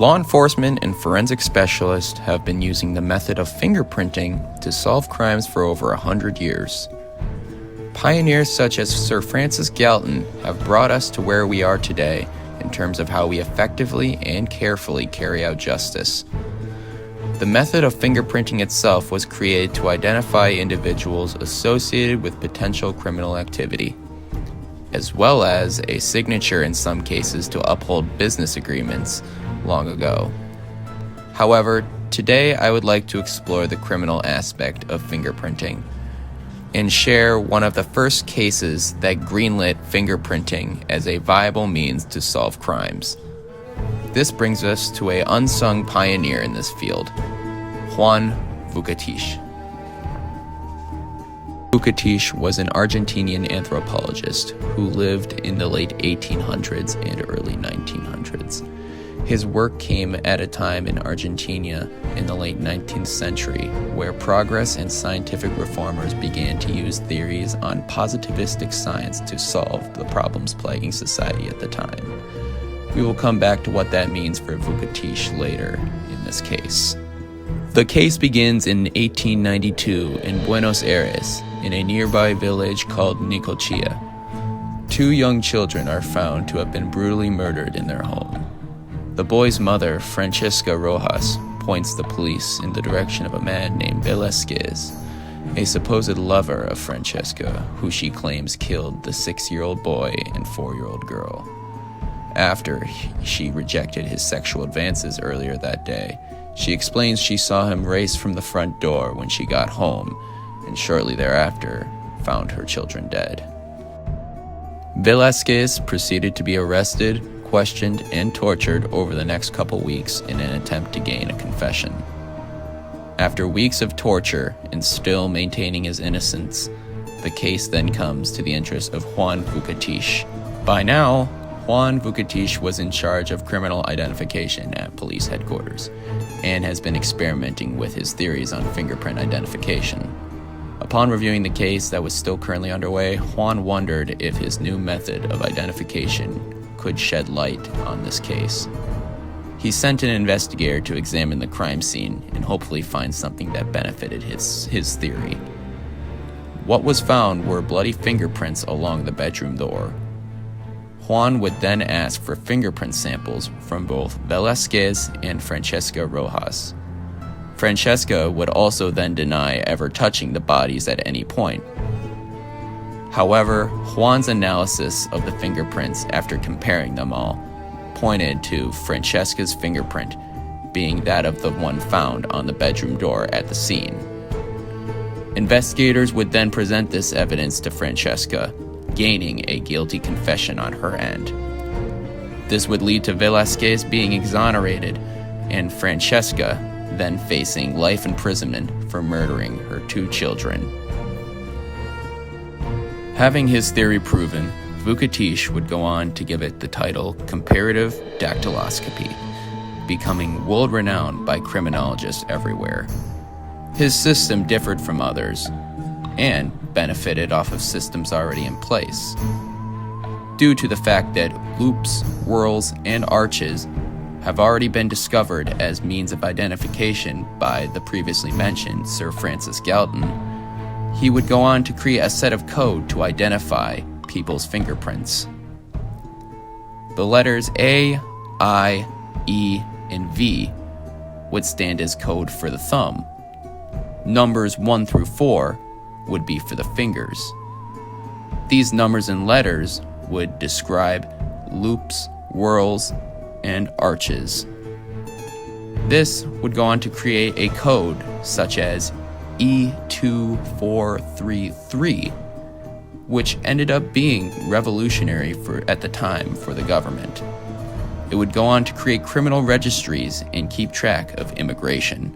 Law enforcement and forensic specialists have been using the method of fingerprinting to solve crimes for over 100 years. Pioneers such as Sir Francis Galton have brought us to where we are today in terms of how we effectively and carefully carry out justice. The method of fingerprinting itself was created to identify individuals associated with potential criminal activity, as well as a signature in some cases to uphold business agreements long ago. However, today I would like to explore the criminal aspect of fingerprinting and share one of the first cases that greenlit fingerprinting as a viable means to solve crimes. This brings us to an unsung pioneer in this field, Juan Vucetich. Vucetich was an Argentinian anthropologist who lived in the late 1800s and early 1900s. His work came at a time in Argentina in the late 19th century where progress and scientific reformers began to use theories on positivistic science to solve the problems plaguing society at the time. We will come back to what that means for Vucetich later in this case. The case begins in 1892 in Buenos Aires, in a nearby village called Necochea. Two young children are found to have been brutally murdered in their home. The boy's mother, Francesca Rojas, points the police in the direction of a man named Velázquez, a supposed lover of Francesca, who she claims killed the 6-year-old boy and 4-year-old girl. After she rejected his sexual advances earlier that day, she explains she saw him race from the front door when she got home, and shortly thereafter found her children dead. Velázquez proceeded to be arrested, questioned, and tortured over the next couple weeks in an attempt to gain a confession. After weeks of torture and still maintaining his innocence, the case then comes to the interest of Juan Vucetich. By now, Juan Vucetich was in charge of criminal identification at police headquarters and has been experimenting with his theories on fingerprint identification. Upon reviewing the case that was still currently underway, Juan wondered if his new method of identification could shed light on this case. He sent an investigator to examine the crime scene and hopefully find something that benefited his theory. What was found were bloody fingerprints along the bedroom door. Juan would then ask for fingerprint samples from both Velázquez and Francesca Rojas. Francesca would also then deny ever touching the bodies at any point. However, Juan's analysis of the fingerprints after comparing them all pointed to Francesca's fingerprint being that of the one found on the bedroom door at the scene. Investigators would then present this evidence to Francesca, gaining a guilty confession on her end. This would lead to Velázquez being exonerated and Francesca then facing life imprisonment for murdering her 2 children. Having his theory proven, Vucetich would go on to give it the title Comparative Dactyloscopy, becoming world-renowned by criminologists everywhere. His system differed from others and benefited off of systems already in place, due to the fact that loops, whorls, and arches have already been discovered as means of identification by the previously mentioned Sir Francis Galton. He would go on to create a set of code to identify people's fingerprints. The letters A, I, E, and V would stand as code for the thumb. Numbers 1 through 4 would be for the fingers. These numbers and letters would describe loops, whorls, and arches. This would go on to create a code such as E2433, which ended up being revolutionary at the time for the government. It would go on to create criminal registries and keep track of immigration.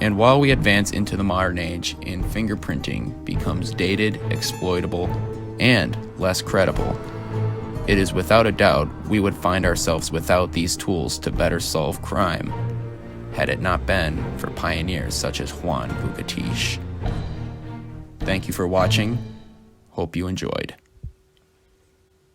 And while we advance into the modern age and fingerprinting becomes dated, exploitable, and less credible, it is without a doubt we would find ourselves without these tools to better solve crime, had it not been for pioneers such as Juan Vucetich. Thank you for watching. Hope you enjoyed.